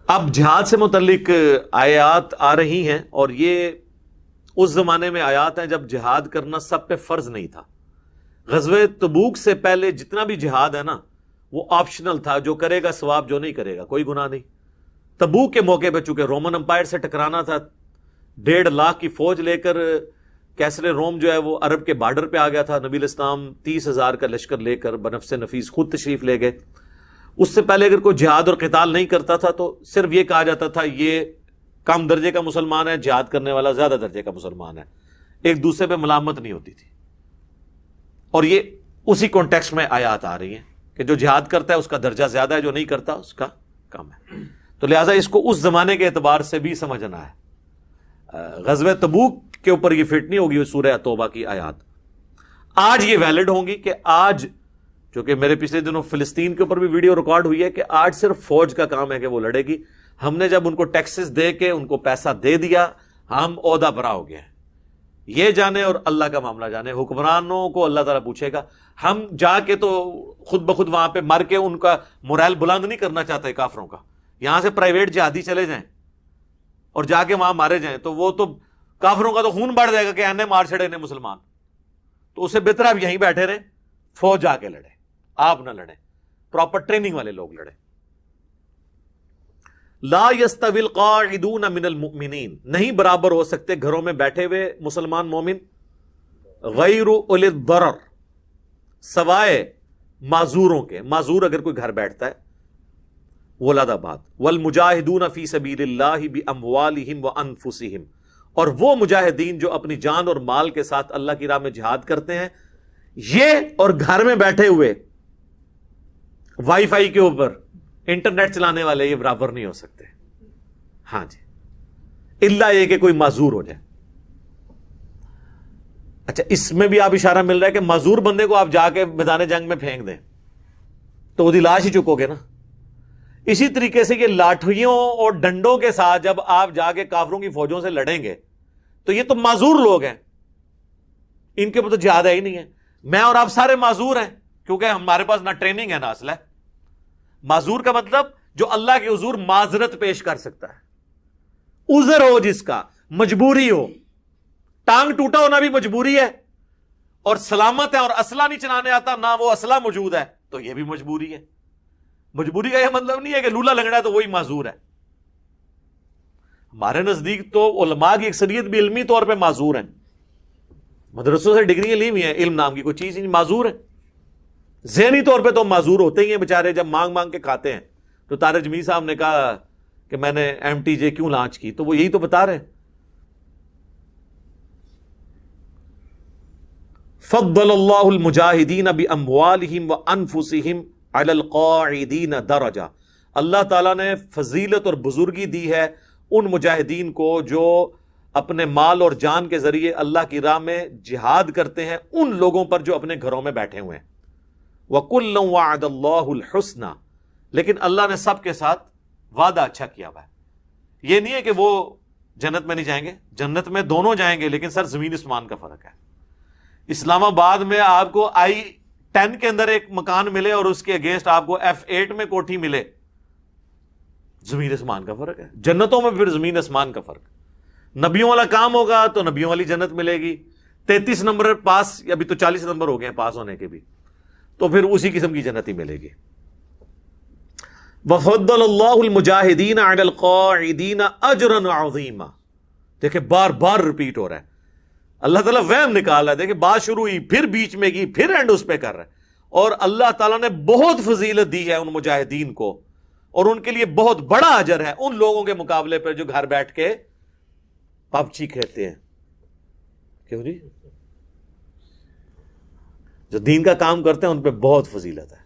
اب جہاد سے متعلق آیات آ رہی ہیں، اور یہ اس زمانے میں آیات ہیں جب جہاد کرنا سب پہ فرض نہیں تھا. غزوہ تبوک سے پہلے جتنا بھی جہاد ہے نا وہ آپشنل تھا، جو کرے گا ثواب، جو نہیں کرے گا کوئی گناہ نہیں. تبوک کے موقع پہ چونکہ رومن امپائر سے ٹکرانا تھا، 1.5 لاکھ کی فوج لے کر کیسر روم جو ہے وہ عرب کے بارڈر پہ آ گیا تھا. نبی الاسلام 30,000 کا لشکر لے کر بنفس نفیس خود تشریف لے گئے. اس سے پہلے اگر کوئی جہاد اور قتال نہیں کرتا تھا تو صرف یہ کہا جاتا تھا یہ کم درجے کا مسلمان ہے، جہاد کرنے والا زیادہ درجے کا مسلمان ہے. ایک دوسرے پہ ملامت نہیں ہوتی تھی. اور یہ اسی کانٹیکسٹ میں آیات آ رہی ہیں کہ جو جہاد کرتا ہے اس کا درجہ زیادہ ہے، جو نہیں کرتا اس کا کم ہے. تو لہٰذا اس کو اس زمانے کے اعتبار سے بھی سمجھنا ہے. غزوہ تبوک کے اوپر یہ فٹ نہیں ہوگی سورہ توبہ کی آیات. آج یہ ویلڈ ہوں گی کہ آج، چونکہ میرے پچھلے دنوں فلسطین کے اوپر بھی ویڈیو ریکارڈ ہوئی ہے کہ آج صرف فوج کا کام ہے کہ وہ لڑے گی. ہم نے جب ان کو ٹیکسز دے کے ان کو پیسہ دے دیا، ہم عہدہ برا ہو گیا. یہ جانے اور اللہ کا معاملہ جانے. حکمرانوں کو اللہ تعالیٰ پوچھے گا. ہم جا کے تو خود بخود وہاں پہ مر کے ان کا مورائل بلند نہیں کرنا چاہتے کافروں کا. یہاں سے پرائیویٹ جہادی چلے جائیں اور جا کے وہاں مارے جائیں تو وہ تو کافروں کا تو خون بڑھ جائے گا کہ اینے مار چھڑے نے مسلمان. تو اسے بہتر آپ یہیں بیٹھے رہیں، فوج جا کے لڑے، آپ نہ لڑیں، پراپر ٹریننگ والے لوگ لڑیں. لا يستوي القاعدون من المؤمنین، نہیں برابر ہو سکتے گھروں میں بیٹھے ہوئے مسلمان مومن، غیر اولی الضرر، سوائے معذوروں کے. معذور اگر کوئی گھر بیٹھتا ہے وہ علیحدہ بات. والمجاہدون فی سبیل اللہ باموالہم وانفسہم، اور وہ مجاہدین جو اپنی جان اور مال کے ساتھ اللہ کی راہ میں جہاد کرتے ہیں. یہ اور گھر میں بیٹھے ہوئے وائی فائی کے اوپر انٹرنیٹ چلانے والے یہ برابر نہیں ہو سکتے. ہاں جی، الا یہ کہ کوئی معذور ہو جائے. اچھا، اس میں بھی آپ اشارہ مل رہا ہے کہ معذور بندے کو آپ جا کے میدان جنگ میں پھینک دیں تو وہ دی لاش ہی چکو گے نا. اسی طریقے سے یہ لاٹھیوں اور ڈنڈوں کے ساتھ جب آپ جا کے کافروں کی فوجوں سے لڑیں گے تو یہ تو معذور لوگ ہیں، ان کے اوپر تو جہاد ہے ہی نہیں ہے. میں اور آپ سارے معذور ہیں کیونکہ ہمارے پاس نہ ٹریننگ ہے نہ اسلحہ. معذور کا مطلب جو اللہ کے حضور معذرت پیش کر سکتا ہے، عذر ہو جس کا، مجبوری ہو. ٹانگ ٹوٹا ہونا بھی مجبوری ہے، اور سلامت ہے اور اسلحہ نہیں چلانے آتا، نہ وہ اسلحہ موجود ہے، تو یہ بھی مجبوری ہے. مجبوری کا یہ مطلب نہیں ہے کہ لولا لنگڑا ہے تو وہی معذور ہے. ہمارے نزدیک تو علماء کی اکثریت بھی علمی طور پہ معذور ہیں، مدرسوں سے ڈگری لی ہوئی ہیں، علم نام کی کوئی چیز نہیں، معذور ہے. ذہنی طور پہ تو معذور ہوتے ہی ہیں بیچارے. جب مانگ مانگ کے کھاتے ہیں تو طارق جمیل صاحب نے کہا کہ میں نے MTJ کیوں لانچ کی، تو وہ یہی تو بتا رہے ہیں. فضل اللہ المجاہدین باموالہم وانفسہم علی القاعدین درجہ، اللہ تعالیٰ نے فضیلت اور بزرگی دی ہے ان مجاہدین کو جو اپنے مال اور جان کے ذریعے اللہ کی راہ میں جہاد کرتے ہیں، ان لوگوں پر جو اپنے گھروں میں بیٹھے ہوئے ہیں. وَكُلًّا وَعَدَ اللَّهُ الْحُسْنَى، لیکن اللہ نے سب کے ساتھ وعدہ اچھا کیا ہوا ہے. یہ نہیں ہے کہ وہ جنت میں نہیں جائیں گے، جنت میں دونوں جائیں گے، لیکن سر زمین اسمان کا فرق ہے. اسلام آباد میں آپ کو I-10 کے اندر ایک مکان ملے اور اس کے اگینسٹ آپ کو F8 میں کوٹھی ملے، زمین اسمان کا فرق ہے. جنتوں میں پھر زمین اسمان کا فرق. نبیوں والا کام ہوگا تو نبیوں والی جنت ملے گی. 33 نمبر پاس، ابھی تو 40 نمبر ہو گئے ہیں پاس ہونے کے بھی، تو پھر اسی قسم کی جنت ہی ملے گی. وَفَضَّلَ اللَّهُ الْمُجَاهِدِينَ عَلَى الْقَاعِدِينَ أَجْرًا عَظِيمًا. دیکھیں بار بار ریپیٹ ہو رہا ہے. اللہ تعالیٰ وہم نکال رہا ہے. دیکھیں بات شروع ہوئی، پھر بیچ میں کی، پھر اینڈ اس پہ کر رہا ہے. اور اللہ تعالیٰ نے بہت فضیلت دی ہے ان مجاہدین کو، اور ان کے لیے بہت بڑا اجر ہے ان لوگوں کے مقابلے پر جو گھر بیٹھ کے پبجی کھیلتے ہیں. کیوں جی؟ جو دین کا کام کرتے ہیں ان پہ بہت فضیلت ہے.